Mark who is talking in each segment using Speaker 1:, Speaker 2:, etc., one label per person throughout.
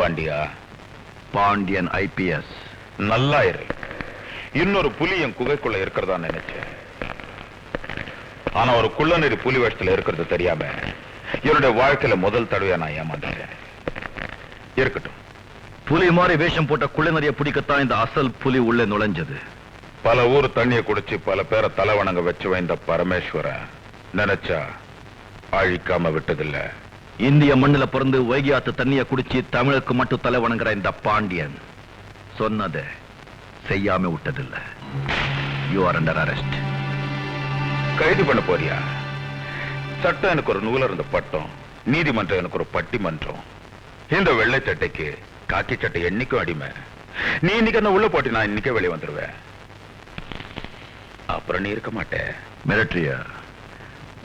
Speaker 1: Pandya?
Speaker 2: Pandian IPS.
Speaker 1: நல்லா இரு. இன்னொரு புலி என் குகைக்குள்ள இருக்கிறதா நினைச்சேன். ஆனா ஒரு குள்ளநெறி புலி வேஷத்துல இருக்கிறது தெரியாம என்னுடைய வாழ்க்கையில முதல் தடவையா நான் ஏமாந்துட்டேன். இருக்கட்டும்.
Speaker 2: புலி மாதிரி வேஷம் போட்ட குள்ளநெறிய பிடிக்கத்தான் இந்த அசல் புலி உள்ள நுழைஞ்சது.
Speaker 1: பல ஊர் தண்ணியை குடிச்சு பல பேரை தலைவணங்க வச்சு வைந்த பரமேஸ்வரன் நினைச்சா அழிக்காம விட்டதில்ல.
Speaker 2: இந்திய மண்ணில பிறந்து வைகாத்து தண்ணிய குடிச்சு தமிழுக்கு மட்டும் தலைவணங்குற இந்த பாண்டியன் சொன்னதை செய்யாம விட்டதில்ல. You are under arrest.
Speaker 1: கைது பண்ண போறியா? சட்டம் எனக்கு ஒரு நூல இருந்த பட்டம், நீதிமன்றம் எனக்கு ஒரு பட்டிமன்றம். இந்த வெள்ளை சட்டைக்கு காக்கி சட்டை என்னைக்கும் அடிமை. நீ இன்னைக்கு என்ன உள்ள போட்டி, நான் இன்னைக்கே வெளியே வந்துருவேன். அப்புறம் நீ இருக்க மாட்டேன்.
Speaker 2: மிலிட்டரியா?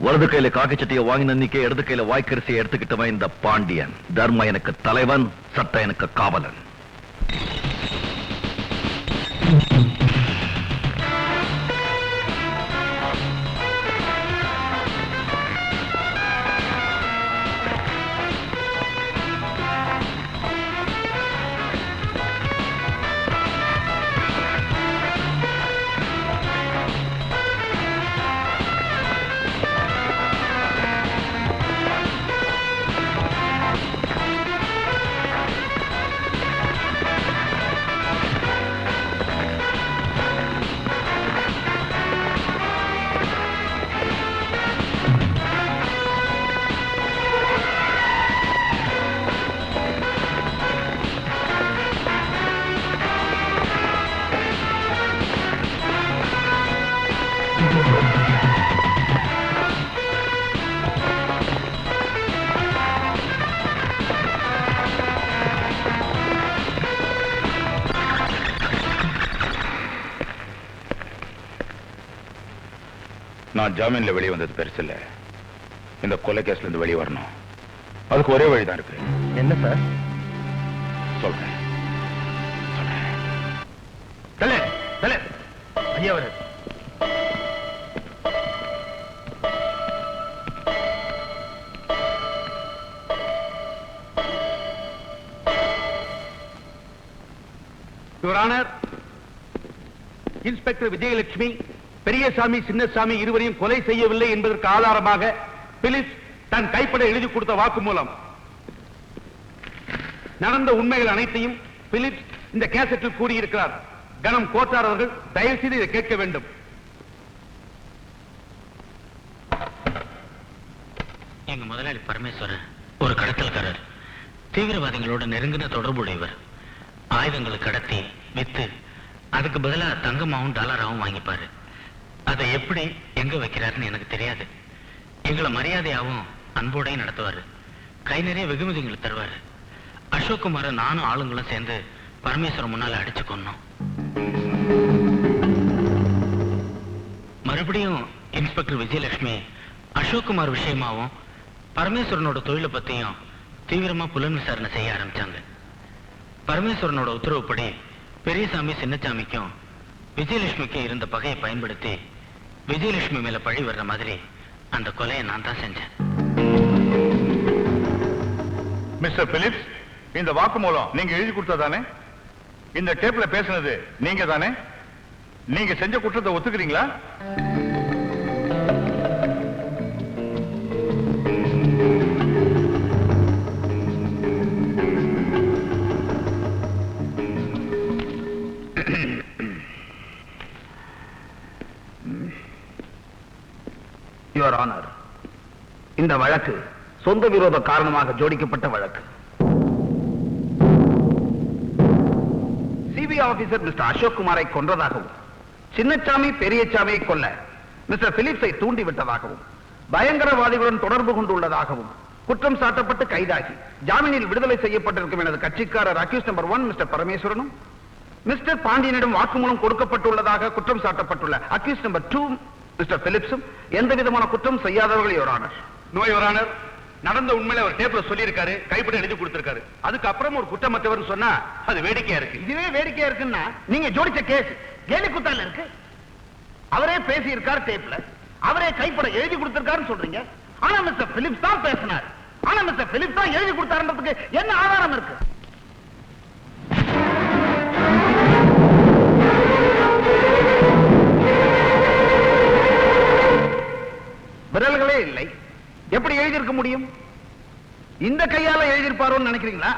Speaker 2: வலது கையில காக்கி சட்டையை வாங்கின அன்னைக்கே இடது கையில வாய்க்கரிசியை எடுத்துக்கிட்டவன் இந்த பாண்டியன். தர்ம எனக்கு தலைவன், சட்டம் எனக்கு காவலன்.
Speaker 1: நான் ஜாமீன்ல வெளியே வந்தது பெருசு இல்ல. இந்த கொலை கேஸ்ல இருந்து வெளியே வரணும். அதுக்கு ஒரே வழிதான் இருக்கு.
Speaker 2: என்ன சார்?
Speaker 1: சொல்றேன்.
Speaker 2: ஐயா வர.
Speaker 3: Your honour, inspector Vijayalakshmi Periyasamy Chinnasamy இருவரையும் கொலை செய்யவில்லை என்பதற்கு ஆதாரமாக பிலிப்ஸ் தன் கைப்பட எழுதி கொடுத்த வாக்குமூலம். நடந்த உண்மைகள் அனைத்தையும் பிலிப்ஸ் இந்த கேசட்டில் கூறியிருக்கிறார். கனம் கோட்டார் அவர்கள் தயவு செய்து இதை கேட்க வேண்டும்.
Speaker 4: எங்க முதலாளி பரமேஸ்வரன் ஒரு கடத்தல்காரர். தீவிரவாதிகளோட நெருங்கின தொடர்புடையவர். ஆயுதங்களை கடத்தி வித்து அதுக்கு பதிலா தங்கமாவும் டாலராவும் வாங்கிப்பாரு. அதை எப்படி எங்க வைக்கிறாருன்னு எனக்கு தெரியாது. எங்களை மரியாதையாவும் அன்போடையும் நடத்துவாரு. கை நிறைய வெகுமதிகளை தருவாரு. அசோக் குமார நானும் ஆளுங்களும் சேர்ந்து பரமேஸ்வரன் முன்னால அடிச்சு கொன்னோம். மறுபடியும் இன்ஸ்பெக்டர் விஜயலட்சுமி அசோக் குமார் விஷயமாவும் பரமேஸ்வரனோட தொழிலை பத்தியும் தீவிரமா புலன் விசாரணை செய்ய ஆரம்பிச்சாங்க. பரமேஸ்வரனோட உத்தரவுப்படி பெரியசாமி சின்னசாமிக்கும் விஜயலட்சுமிக்கும் இருந்த பகையை பயன்படுத்தி விஜயலட்சுமி மேல பழி வர்ற மாதிரி அந்த கொலையை நான் தான் செஞ்சேன்.
Speaker 1: மிஸ்டர் பிலிப்ஸ், இந்த வாக்குமூலம் நீங்க எழுதி கொடுத்ததானே? இந்த டேப்ல பேசுனது நீங்க தானே? நீங்க செஞ்ச குற்றத்தை ஒத்துக்கிறீங்களா?
Speaker 3: யுவர் ஆனர், இந்த வழக்கு சொந்த விரோத காரணமாக ஜோடிக்கப்பட்ட வழக்கு. சிபிஐ ஆபீசர் மிஸ்டர் அசோக் குமாரை கொன்றதாகவும் சின்னசாமி பெரியசாமியை கொல்ல மிஸ்டர் பிலிப்ஸை தூண்டிவிட்டதாகவும் பயங்கரவாதிகளுடன் தொடர்பு கொண்டுள்ளதாகவும் குற்றம் சாட்டப்பட்டு கைதாகி ஜாமீனில் விடுதலை செய்யப்பட்டிருக்கும் எனது கட்சிக்காரர் அக்யூஸ் நம்பர் 1 மிஸ்டர் பரமேஸ்வரனும் மிஸ்டர் பாண்டியனிடம் வாக்குமூலம் கொடுக்கப்பட்டுள்ளதாக குற்றம் சாட்டப்பட்டுள்ள அக்யூஸ் நம்பர் 2 மிஸ்டர் பிலிப்ஸும் எந்த விதமான குற்றம் செய்யாதவர்கள் your honour. No your honour, நடந்த உண்மையில அவர் டேப்ல சொல்லியிருக்காரு, கைப்பட எழுதி கொடுத்திருக்காரு. அதுக்கு அப்புறம் ஒரு குற்றமற்றவர் சொன்னா அது வேடிக்கையா இருக்கு. இதுவே வேடிக்கையா இருக்குன்னா நீங்க ஜோடிச்ச கேஸ் கேலி குத்தால இருக்கு. அவரே பேசி இருக்கார் டேப்ல, அவரே கைப்பட எழுதி கொடுத்திருக்காருன்னு சொல்றீங்க. ஆனா மிஸ்டர் பிலிப்ஸ் தான் பேசினார். ஆனா மிஸ்டர் பிலிப்ஸ் தான் எழுதி கொடுத்தாருன்றதுக்கு என்ன ஆதாரம் இருக்கு? எப்படி எழுதியிருக்க முடியும்? இந்த கையால எழுதியிருப்பாரோன்னு நினைக்கிறீங்களா?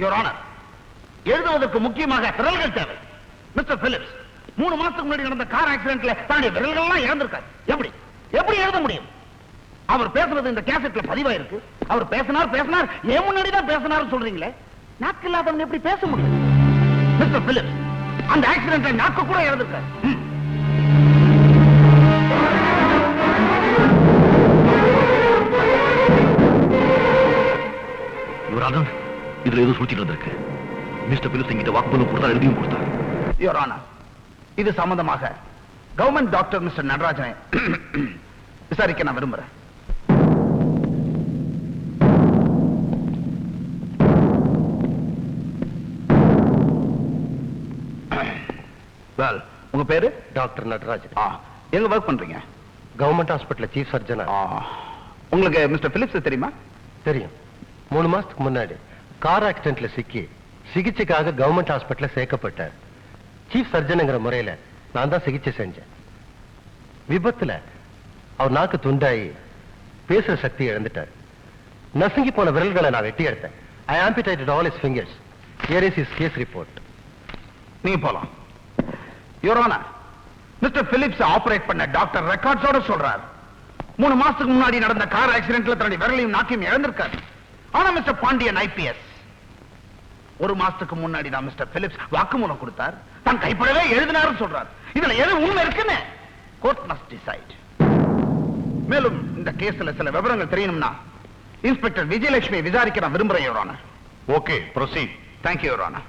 Speaker 3: யுவர் ஆனர், எழுதுவதற்கு முக்கியமாக விரல்கள் தேவை. மிஸ்டர் பிலிப்ஸ் 3 மாசத்துக்கு முன்னாடி நடந்த கார் ஆக்சிடென்ட்ல தன்னுடைய விரல்கள்லாம் இழந்திருக்காரு. எப்படி எப்படி எழுத முடியும்? அவர் பேசுறது இந்த கேசட்ல பதிவாயிருக்கு. அவர் பேசினார் ஏன் முன்னாடி தான் பேசினார் சொல்றீங்களே, நாக்கு இல்லாதவன் எப்படி பேச முடியும்? மிஸ்டர் பிலிப்ஸ், அந்த ஆக்சிடென்ட்ல நாக்கு கூட இழந்திருக்காரு.
Speaker 2: இதுல ஏதோ சூழ்ச்சி இருக்கு. மிஸ்டர் பிலிப்ஸ் என்கிட்ட வாக்குமூலம் கொடுத்தா, எழுதியும் கொடுத்தார்.
Speaker 3: யுவர் ஆனர், இது சம்பந்தமாக கவர்மெண்ட் டாக்டர் மிஸ்டர் நடராஜனை விசாரிக்க நான் விரும்புறேன். உங்க பேரு?
Speaker 5: டாக்டர் நடராஜன்.
Speaker 3: எங்க ஒர்க் பண்றீங்க?
Speaker 5: கவர்மெண்ட் ஹாஸ்பிட்டல் சீஃப் சர்ஜனா.
Speaker 3: உங்களுக்கு மிஸ்டர் பிலிப்ஸ் தெரியுமா?
Speaker 5: தெரியும். 3 மாசத்துக்கு முன்னாடி கார் ஆக்சிடென்ட்ல சிக்கி சிகிச்சைக்காக கவர்மெண்ட் ஹாஸ்பிட்டல்ல சேர்க்கப்பட்டார். சீஃப் சர்ஜனுங்கிற முறையில நான் தான் சிகிச்சை செஞ்சேன். விபத்துல அவர் நாக்கு துண்டாயி பேசுற சக்தி இழந்துட்டார். நசுங்கி போன விரல்களை நான் வெட்டி எடுத்தேன். I amputated all his fingers. Here is his case report.
Speaker 3: நீங்க போலாம். Your honour, mister Phillips operate பண்ண டாக்டர் ரெக்கார்ட்ஸோட சொல்றார் 3 மாசத்துக்கு முன்னாடி நடந்த கார் ஆக்சிடென்ட்ல தன்னுடைய விரலையும் நாக்கையும் இழந்திருக்காரு. ஆனா மிஸ்டர் பாண்டியன் IPS 1 மாசத்துக்கு முன்னாடி தான் மிஸ்டர் பிலிப்ஸ் வாக்குமூலம் கொடுத்தார். தான் கைப்படவே எழுதினாருன்னு சொல்றார். இதுல எது உண்மை இருக்குன்னு கோர்ட் மஸ்ட் டிசைட். மேலும் இந்த கேஸ்ல சில விவரங்கள் தெரியணும்னா இன்ஸ்பெக்டர் விஜயலட்சுமி விசாரிக்க நான் விரும்புறேன் your honour.
Speaker 1: Okay, proceed.
Speaker 3: Thank you, Your Honor.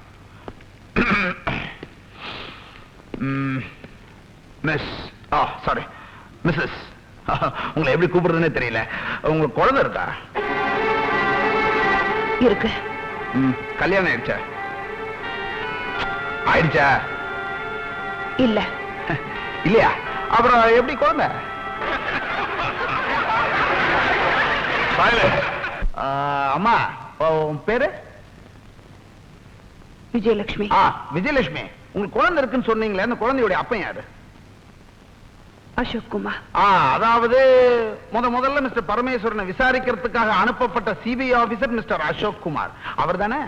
Speaker 3: Sorry, Mrs. உங்களை எப்படி கூப்பிடுறதுன்னே தெரியல. உங்களுக்கு குழந்தை இருக்கா?
Speaker 6: இருக்கு.
Speaker 3: கல்யாணம் ஆயிடுச்சா?
Speaker 6: இல்ல.
Speaker 3: இல்லையா? அப்புறம் எப்படி குழந்தை? அம்மா, உன் பேரு?
Speaker 6: விஜயலட்சுமி.
Speaker 3: விஜயலட்சுமி, உங்களுக்கு குழந்தை இருக்குன்னு சொன்னீங்களே, அந்த குழந்தையுடைய அப்பன் யாரு?
Speaker 6: அசோக் குமார்.
Speaker 3: அதாவது முதல்ல மிஸ்டர் பரமேஸ்வரனை விசாரிக்கிறதுக்காக அனுப்பப்பட்ட CBI officer mister Ashok Kumar அவர் தானே?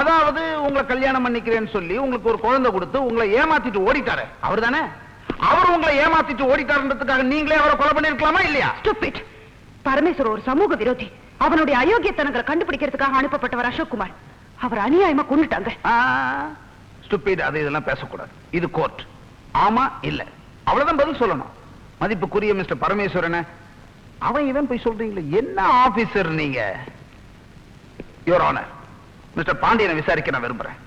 Speaker 3: அதாவது உங்களை கல்யாணம் பண்ணிக்கிறேன்னு சொல்லி உங்களுக்கு ஒரு குழந்தை கொடுத்து உங்களை ஏமாத்திட்டு ஓடிட்டாரு அவர் தானே? அவர் உங்களை ஏமாத்திட்டு ஓடிட்டாருன்றதுக்காக நீங்களே அவரை கொலை பண்ணிருக்கலாமா இல்லையா?
Speaker 6: ஸ்டூபிட். பரமேஸ்வரர் ஒரு சமூக விரோதி. அவனுடைய அயோக்கியத்தனங்களை கண்டுபிடிக்கிறதுக்காக அனுப்பப்பட்டவர் அசோக் குமார். அவர் அநியாயமா கொண்டுட்டாங்க.
Speaker 3: ஸ்டூபிட், அது இதெல்லாம் பேசக்கூடாது. இது கோர்ட். ஆமா இல்ல அவ்வளவுதான் பதில் சொல்லணும். மதிப்புக்குரிய மிஸ்டர் பரமேஸ்வரன் அவன் இவன் போய் சொல்றீங்களே, என்ன ஆபீசர் நீங்க? யுவர் ஆனர், மிஸ்டர் பாண்டியனை விசாரிக்க நான் விரும்புறேன்.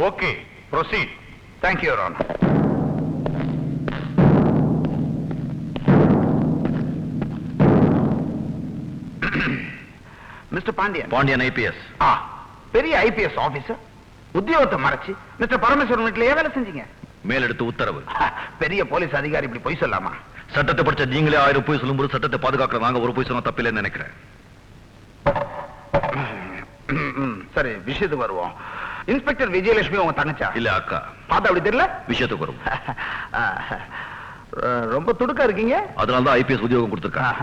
Speaker 1: Okay, proceed.
Speaker 3: Thank you your honour. Mister Pandian
Speaker 2: IPS.
Speaker 3: பெரிய IPS ஆபீசர் உத்தியோகத்தை மறைச்சு மிஸ்டர் பரமேஸ்வரன் வீட்டிலேயே வேலை செஞ்சீங்க.
Speaker 2: மேலெடுத்து உத்தரவு.
Speaker 3: பெரிய போலீஸ் அதிகாரி இப்படி பொய் சொல்லாமா?
Speaker 2: சட்டத்தை படிச்ச நீங்களே 1000 பொய் சொல்லும்போது சட்டத்தை பாதுகாக்கிற நாங்க ஒரு பொய் சொன்னா தப்பில்லைன்னு நினைக்கிறேன்.
Speaker 3: சரி, விஷயத்துக்கு வருவோம். இன்ஸ்பெக்டர் விஜயலட்சுமி உங்க தங்கச்சா?
Speaker 2: இல்ல அக்கா.
Speaker 3: பார்த்தா அப்படி தெரியல.
Speaker 2: விஷயத்துக்கு வருவோம்.
Speaker 3: ரொம்ப துடுக்கா இருக்கீங்க.
Speaker 2: அதனாலதான் IPS உத்தியோகம் கொடுத்திருக்காங்க.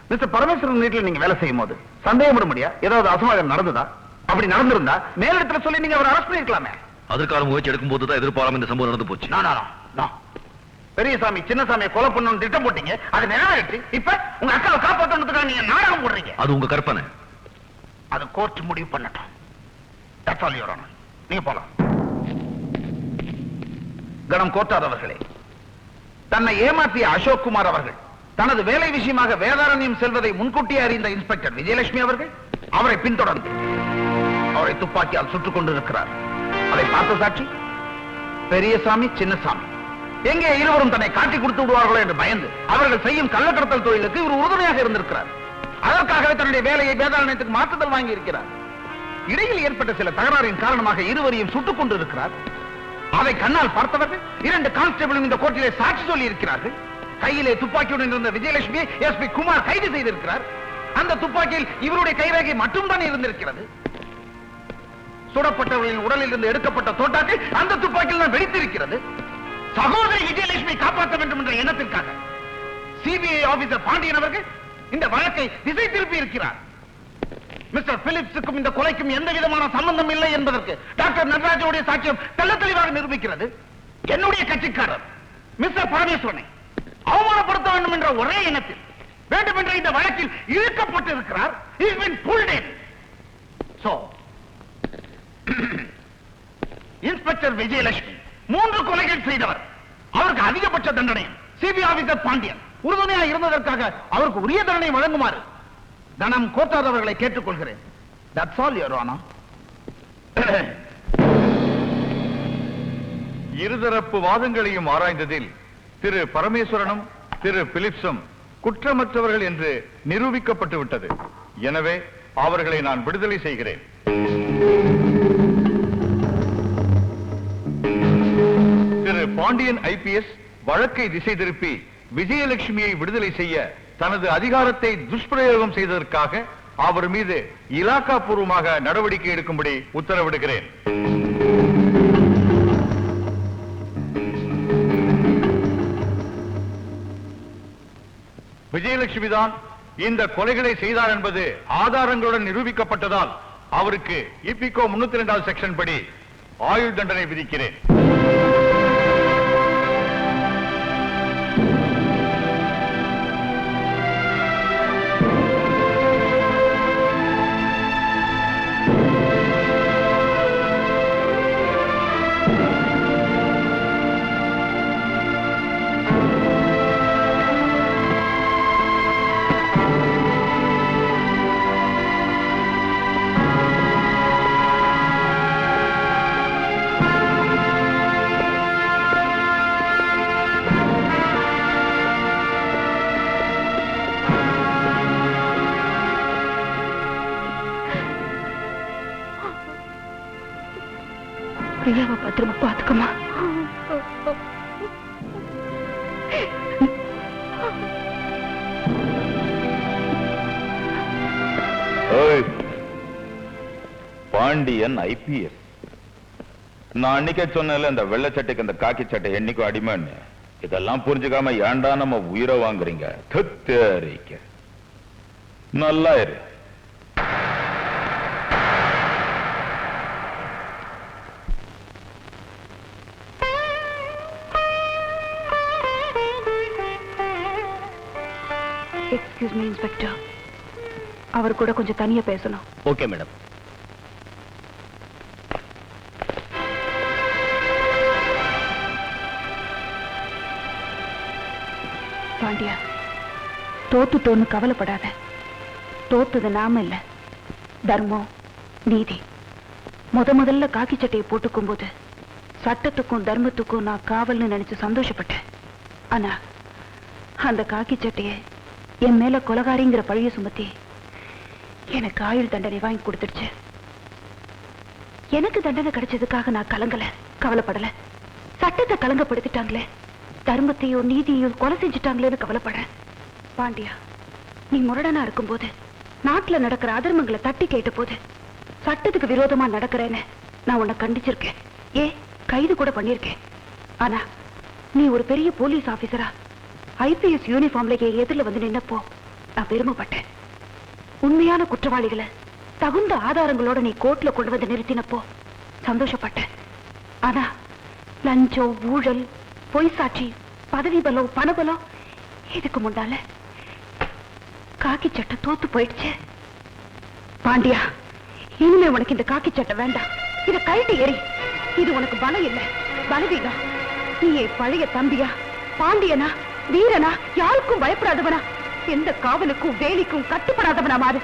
Speaker 3: மிஸ்டர் பரமேஸ்வரன் வீட்டில் நீங்க வேலை செய்யும் போது சந்தேகப்பட முடியா ஏதாவது அசம்பாவிதம் நடந்ததா? அப்படி நடந்திருந்தா மேலிடத்துல சொல்லி நீங்க அவரை அரெஸ்ட் பண்ணிருக்கலாமே.
Speaker 2: அதற்கான முயற்சி எடுக்கும் போதுதான் எதிர்பாராம இந்த சம்பவம் நடந்து போச்சு.
Speaker 3: பெரியசாமி சின்னசாமியை கொலை பண்ணணும்னு திட்டம் போட்டீங்க, அது நிறைவேற்றி இப்ப உங்க அக்காவை காப்பாற்றணுன்றதுக்காக நீங்க நாடகம் போடுறீங்க.
Speaker 2: அது உங்க கற்பனை.
Speaker 3: அது கோர்ட் முடிவு பண்ணட்டும். That's all, Your Honor. நீங்க போலாம். கணம் கோட்டாதவர்களே, தன்னை ஏமாற்றிய அசோக் குமார் அவர்கள் தனது வேலை விஷயமாக வேதாரண்யம் செல்வதை முன்கூட்டியே அறிந்த இன்ஸ்பெக்டர் விஜயலட்சுமி அவர்கள் அவரை பின்தொடர்ந்து அவரை துப்பாக்கியால் சுட்டுக் கொண்டிருக்கிறார். அதை பார்த்த சாட்சி பெரியசாமி சின்னசாமி. எங்கே இருவரும் தன்னை காட்டி கொடுத்து விடுவார்களோ என்று பயந்து அவர்கள் செய்யும் கள்ளக்கடத்தல் தொழிலுக்கு இவர் உறுதுணையாக இருந்திருக்கிறார். அதற்காகவே தன்னுடைய வேலையை வேதாரண்யத்துக்கு மாற்றுதல் வாங்கி இருக்கிறார். இடையில் ஏற்பட்ட சில தகராறின் காரணமாக இருவரையும் சுட்டுக் கொண்டிருக்கிறார். அதை கண்ணால் பார்த்தவர்கள் 2 கான்ஸ்டபிளும் இந்த கோர்ட்டிலே சாட்சி சொல்லி இருக்கிறார்கள். கையிலே துப்பாக்கியுடன் இருந்த விஜயலட்சுமியை SP குமார் கைது செய்திருக்கிறார். அந்த துப்பாக்கியில் இவருடைய கைரேகை மட்டும்தான் இருந்திருக்கிறது. சுடப்பட்டவர்களின் உடலில் இருந்து எடுக்கப்பட்ட தோட்டாக்கள் அந்த துப்பாக்கியில் தான் வெடித்திருக்கிறது. சகோதரி விஜயலட்சுமி காப்பாற்ற வேண்டும் என்ற எண்ணத்திற்காக சிபிஐ ஆபீசர் பாண்டியன் அவர்கள் இந்த வழக்கை திசை திருப்பி இருக்கிறார். மிஸ்டர் பிலிப்ஸுக்கும் இந்த கொலைக்கும் எந்த விதமான சம்பந்தம் இல்லை என்பதற்கு டாக்டர் நடராஜனுடைய சாட்சியம் தெள்ள தெளிவாக நிரூபிக்கிறது. என்னுடைய கட்சிக்காரர் மிஸ்டர் பரமேஸ்வரனை அவமானப்படுத்த வேண்டும் என்ற ஒரே எண்ணத்தில் வேண்டுமென்ற இந்த வழக்கில் இழுக்கப்பட்டு இருக்கிறார். இன்ஸ்பெக்டர் விஜயலட்சுமி 3 கொலைகள் செய்தவர். அவருக்கு அதிகபட்ச தண்டனை சிபிஐ ஆபீசர் பாண்டியன் உறுதுணையா இருந்ததற்காக அவருக்கு உரிய தண்டனை வழங்குமாறு கனம் கோத்தாதவர்களை கேட்டுக்கொள்கிறேன். That's all, Your Honor.
Speaker 7: இருதரப்பு வாதங்களையும் ஆராய்ந்ததில் திரு பரமேஸ்வரனும் திரு பிலிப்ஸும் குற்றமற்றவர்கள் என்று நிரூபிக்கப்பட்டு விட்டது. எனவே அவர்களை நான் விடுதலை செய்கிறேன். திரு பாண்டியன் ஐபிஎஸ் வழக்கை திசை திருப்பி விஜயலட்சுமியை விடுதலை செய்ய தனது அதிகாரத்தை துஷ்பிரயோகம் செய்ததற்காக அவர் மீது இலாக்கா பூர்வமாக நடவடிக்கை எடுக்கும்படி உத்தரவிடுகிறேன். விஜயலட்சுமி தான் இந்த கொலைகளை செய்தார் என்பது ஆதாரங்களுடன் நிரூபிக்கப்பட்டதால் அவருக்கு இபிகோ 302 செக்ஷன் படி ஆயுள் தண்டனை விதிக்கிறேன்.
Speaker 6: பிரியாவை பத்திரமா பாத்துக்கமா.
Speaker 1: பாண்டியன் ஐபிஎஸ், நான் அன்னைக்கே சொன்னேன்ல இந்த வெள்ளை சட்டைக்கு அந்த காக்கி சட்டை என்னைக்கும் அடிமைன்னு. இதெல்லாம் புரிஞ்சுக்காம ஏண்டா நம்ம உயிரை வாங்குறீங்க? தெரிக்க நல்லா இரு.
Speaker 6: எக்ஸ்கியூஸ் மீ இன்ஸ்பெக்டர், அவர் கூட கொஞ்சம் தனியா பேசணும்.
Speaker 5: Okay madam.
Speaker 6: பாண்டியா, தோத்துட்டோன்னு கவலைப்படாத. தோத்தது நாம இல்ல, தர்மம் நீதி. முதல்ல காக்கி சட்டையை போட்டுக்கும் போது சட்டத்துக்கும் தர்மத்துக்கும் நான் காவல்னு நினைச்சு சந்தோஷப்பட்டேன். ஆனா அந்த காக்கி சட்டையை என் மேல கொலகாரிங்கிற பழிய சுமத்தி எனக்கு ஆயுள் தண்டனை வாங்கி கொடுத்துடுச்சு. எனக்கு தண்டனை கிடைச்சதுக்காக நான் கலங்கல, கவலைப்படல. சட்டத்தை கலங்கப்படுத்திட்டாங்களே, தர்மத்தையோ நீதியோ கொலை செஞ்சுட்டாங்களேன்னு கவலைப்படுறேன். பாண்டியா, நீ முரடனா இருக்கும்போது நாட்டுல நடக்கிற அதர்மங்களை தட்டி கேட்ட போது சட்டத்துக்கு விரோதமா நடக்கிறேன்னு நான் உன்னை கண்டிச்சிருக்கேன். கைது கூட பண்ணிருக்கேன். ஆனா நீ ஒரு பெரிய போலீஸ் ஆபீசரா ஐபிஎஸ் யூனிஃபார்ம்ல எதிரில் வந்து நின்னப்போ நான் பெருமைப்பட்டேன். உண்மையான குற்றவாளிகளை தகுந்த ஆதாரங்களோட நீ கோர்ட்ல கொண்டு வந்து நிறுத்தினப்போ சந்தோஷப்பட்டேன். ஆனா லஞ்சம், ஊழல், பொய் சாட்சி, பதவி பலம், பணபலம், இதுக்கு முன்னால காக்கி சட்டை தோத்து போயிடுச்சு. பாண்டியா, இனிமே உனக்கு இந்த காக்கி சட்டை வேண்டாம். இத கழட்டி எறி. இது உனக்கு பலம் இல்ல, பலவீனம். நீ பழைய தம்பியா, பாண்டியனா, வீரனா, யாருக்கும் பயப்படாதவனா, எந்த காவலுக்கும் வேலிக்கும் கட்டுப்படாதவனா மாறு.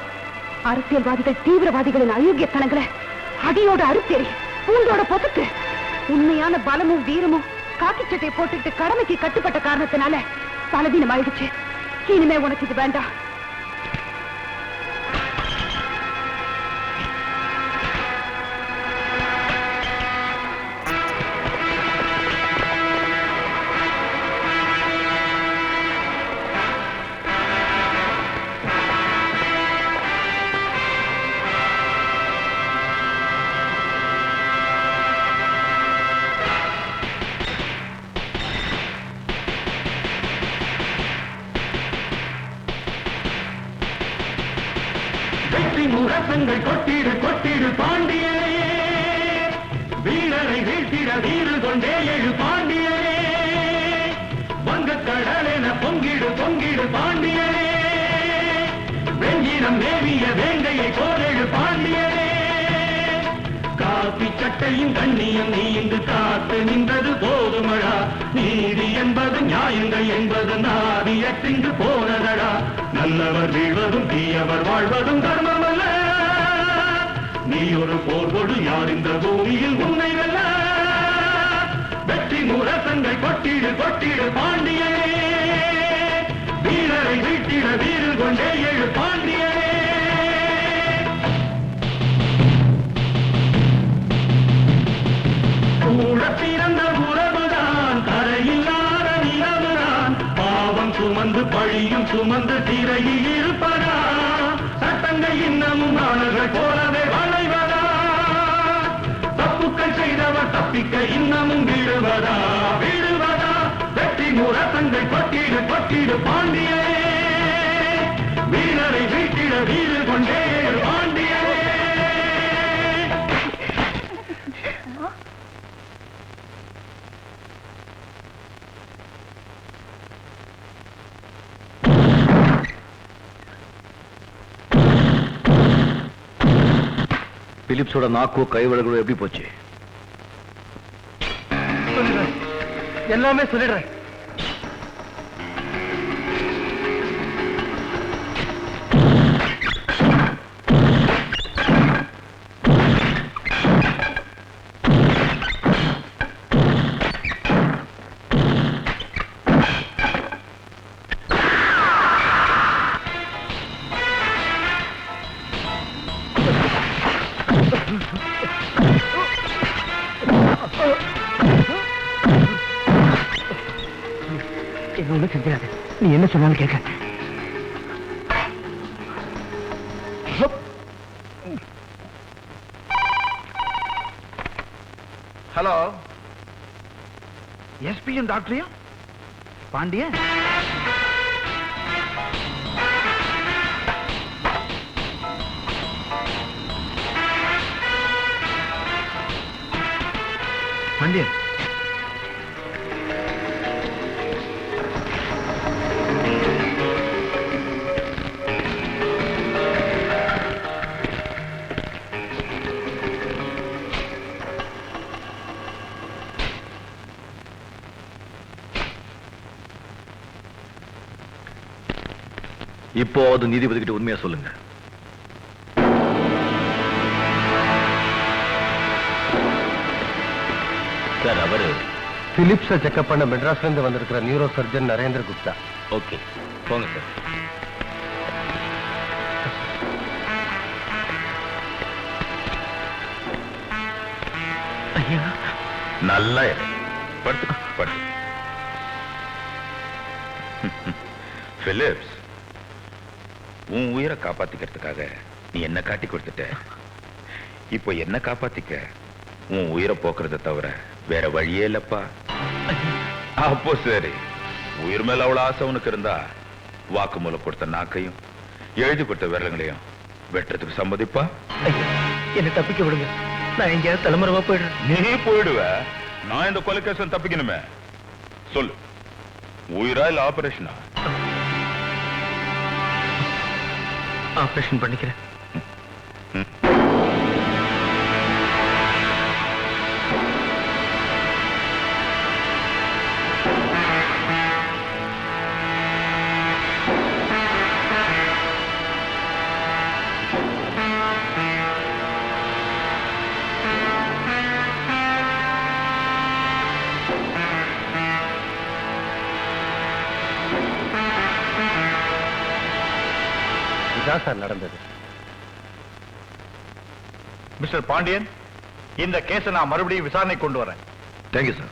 Speaker 6: அரசியல்வாதிகள் தீவிரவாதிகளின் அயோக்கியத்தனங்களை அடியோட அறுத்தேறி பூண்டோட பொசுக்கு. உண்மையான பலமும் வீரமும் காக்கி சட்டையை போட்டுக்கிட்டு கடமைக்கு கட்டுப்பட்ட காரணத்தினால பலவீனம் ஆயிடுச்சு. இனிமே உனக்கு இது வேண்டாம்.
Speaker 8: வெற்றி முரசங்கள் கொட்டிடு கொட்டிடு பாண்டியனே, வீரரை வீழ்த்திட வீறு கொண்டே எழு பாண்டியனே, வங்கக்கடலென பொங்கிடு பொங்கிடு பாண்டியனே, வெஞ்சினம் மேவிய வேங்கையை போலெழு பாண்டியனே, காப்பி சட்டையின் கண்ணியம் நீ இங்கு காத்து நின்றது போதுமடா, நீதி என்பது நியாயங்கள் என்பது நாதியற்றிங்கு போனதடா, நல்லவர் வீழ்வதும் தீயவர் வாழ்வதும் தர்மமல்ல, நீ ஒரு போர்கொடு யார் இந்த பூமியில் உன்னை வெல்ல, வெற்றி முரசங்கள் கொட்டிடு கொட்டிடு பாண்டியனே, வீரரை வீழ்த்திட வீறு கொண்டே எழு பாண்டியனே. கூட பிறந்த உறவுதான் கரையில்லாத நிலவுதான், பாவம் சுமந்து பழியும் சுமந்து திரையில் இருப்பதா, சட்டங்கள் இன்னமும் நாடுகள் போலவே வளைவதா, தப்புக்கள் செய்தவர் தப்பிக்க இன்னமும் விடுவதா விடுவதா, வெற்றி முரசங்கள் கொட்டிடு கொட்டிடு பாண்டியனே, வீரரை வீட்டிட வீறு கொண்டே பாண்டியனே.
Speaker 2: பிலிப்ஸோட நாக்கு கைவழங்களும் எப்படி போச்சு?
Speaker 5: எல்லாமே சொல்லிடுறேன்.
Speaker 3: ஒண்ணு செஞ்சாது, நீ என்ன சொன்னாலும் கேட்க. ஹலோ, எஸ்பியும் டாக்டரையும் பாண்டியன் பாண்டியன்
Speaker 2: இப்போ அது நீதிபதி கிட்ட உண்மையா சொல்லுங்க. சார், அவரு
Speaker 5: பிலிப்ஸை செக்அப் பண்ண மெட்ராஸ்ல இருந்து வந்திருக்கிற neuro surgeon Narendra Gupta.
Speaker 2: Okay, போங்க சார்.
Speaker 1: ஐயா, நல்லா படுத்து படுத்து. பிலிப்ஸ், உன் உயிரை காப்பாத்திக்கிறதுக்காக நீ என்ன காட்டி கொடுத்துட்ட. இப்போ என்ன காப்பாத்திக்க உன் உயிரை போக்குறத தவிர வேற வழியே இல்லப்பா. அப்போ சரி, உயிர் மேல அவ்வளவு ஆசை உனக்கு இருந்தா வாக்குமூலம் கொடுத்த நாக்கையும் எழுதி கொடுத்த விரலங்களையும் வெட்டுறதுக்கு சம்மதிப்பா.
Speaker 3: என்ன தப்பிக்க விடுங்க, நான் எங்கேயாவது தலைமுறைவா போயிடுறேன்.
Speaker 1: நீ போயிடுவ, நான் இந்த கொலைகேசன் தப்பிக்கணுமே. சொல்லு, உயிரா இல்ல ஆபரேஷனா?
Speaker 3: ஆபரேஷன் பண்ணிக்கிறேன்.
Speaker 5: இதான் சார் நடந்தது.
Speaker 7: மிஸ்டர் பாண்டியன், இந்த கேஸை நான் மறுபடியும் விசாரணை கொண்டு வரேன்.
Speaker 2: Thank you sir.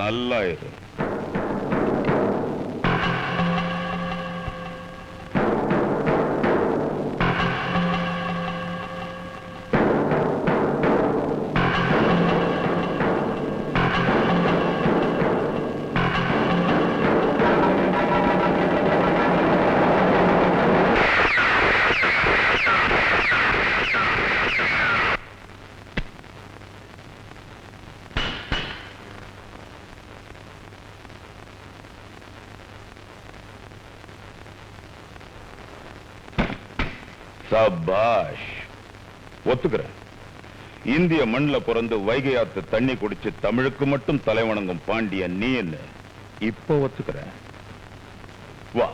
Speaker 1: நல்லா இரு. சபாஷ், ஒத்துக்கிறேன். இந்திய மண்ல பிறந்து வைகை ஆத்து தண்ணி குடிச்சு தமிழுக்கு மட்டும் தலைவணங்கும் பாண்டியன் நீ என்ன இப்ப ஒத்துக்கிறேன். வா.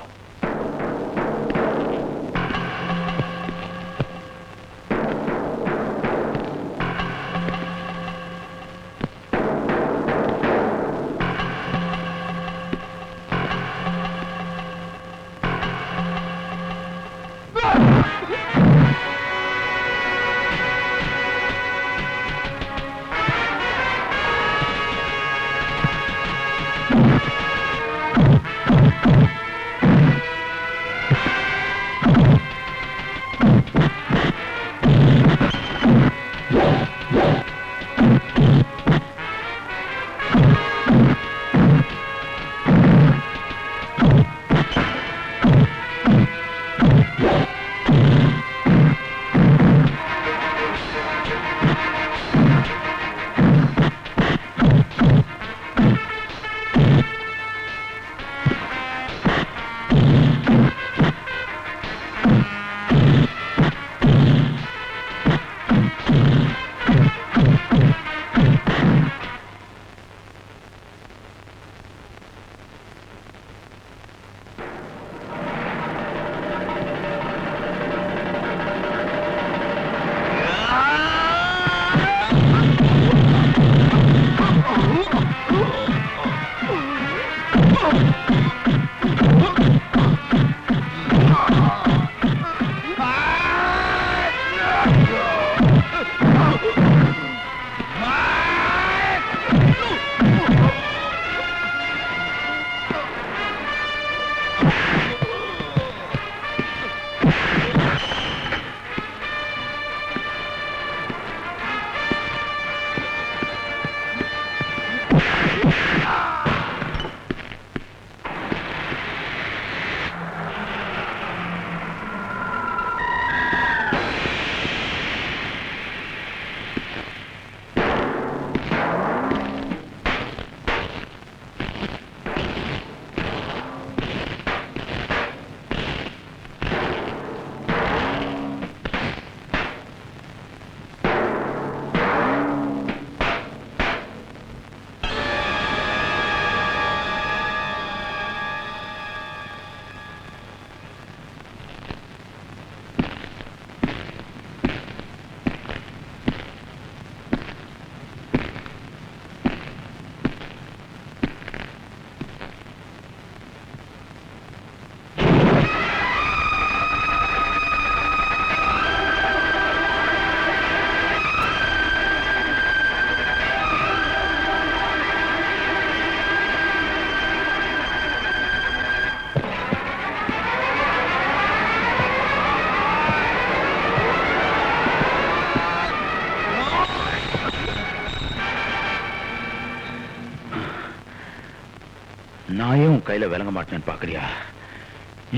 Speaker 1: நான் ஏன் உன் கையில விளங்க மாட்டேன்னு பாக்குறியா?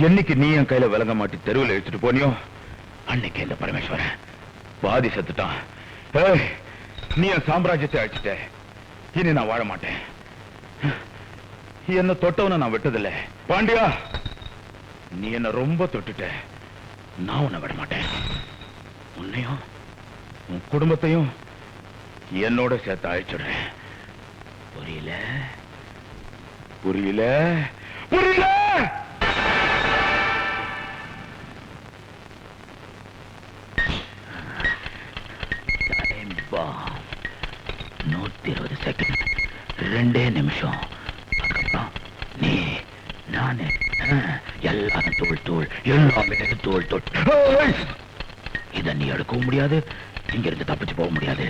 Speaker 1: என்னைக்கு நீ என் கையில விளங்க மாட்டி தெருவில் எடுத்துட்டு போனியோ அன்னைக்கு இந்த பரமேஸ்வரன் பாதி செத்துட்டான். ஏய், நீ என் சாம்ராஜ்யத்தை அழிச்சிட்ட. இனி நான் வாழ மாட்டேன். என்ன தொட்டவன நான் விட்டதில்லை. பாண்டியா, நீ என்ன ரொம்ப தொட்டுட்ட. நான் உன்னை விட மாட்டேன். உன்னையும் உன் குடும்பத்தையும் என்னோட சேர்த்து அழிச்சுடுறேன். புரியல? புரியல? புரியல? டைம் பாம் 120 செகண்ட், 2 நிமிஷம். அதுக்கப்புறம் நீ நானு எல்லாரும் தோல் தோல், எல்லாமே தோல் தோல். இதை நீ எடுக்கவும் முடியாது, இங்க இருந்து தப்பிச்சு போக முடியாது.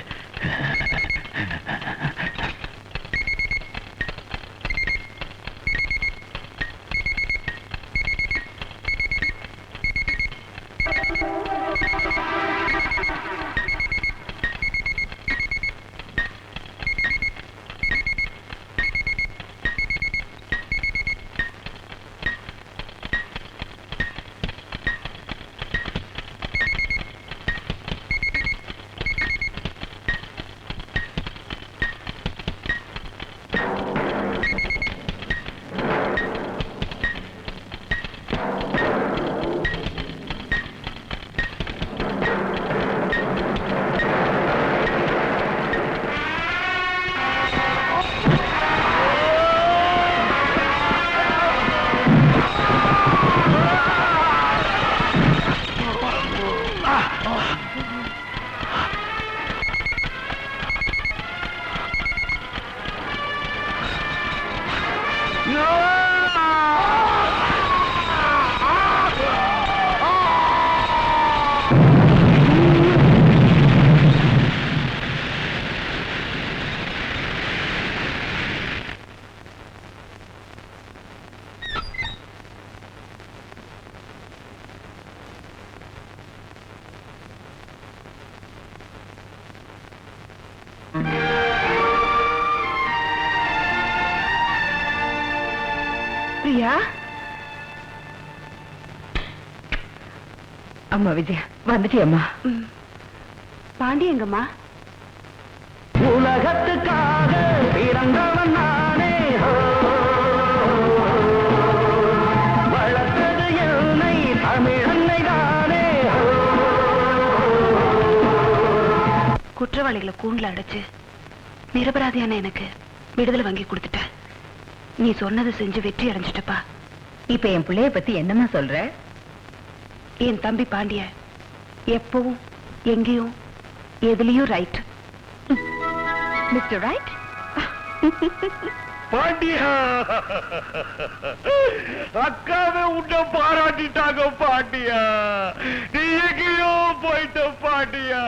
Speaker 6: பிரியா,
Speaker 9: அம்மா விஜயா வந்துட்டியம்மா.
Speaker 6: பாண்டி எங்கம்மா?
Speaker 8: உலகத்துக்காக பிறந்தவன் நானே, வளர்த்தது என்னை தமிழன்னை தானே.
Speaker 6: குற்றவாளிகளை கூண்டுல அடைச்சு நிரபராதியான எனக்கு விடுதலை வாங்கி கொடுத்துட்ட. நீ சொன்னதை செஞ்சு வெற்றி அடைஞ்சிட்டப்பா.
Speaker 9: இப்ப என் பிள்ளைய பத்தி என்னம்மா சொல்ற?
Speaker 6: என் தம்பி பாண்டிய எப்பவும் எங்கேயும் எதுலயும் ரைட். Mister right.
Speaker 7: பாண்டியா, அக்காவே உன்னை பாராட்டிட்டாங்க பாண்டியா. நீ எங்கேயோ போயிட்ட பாண்டியா.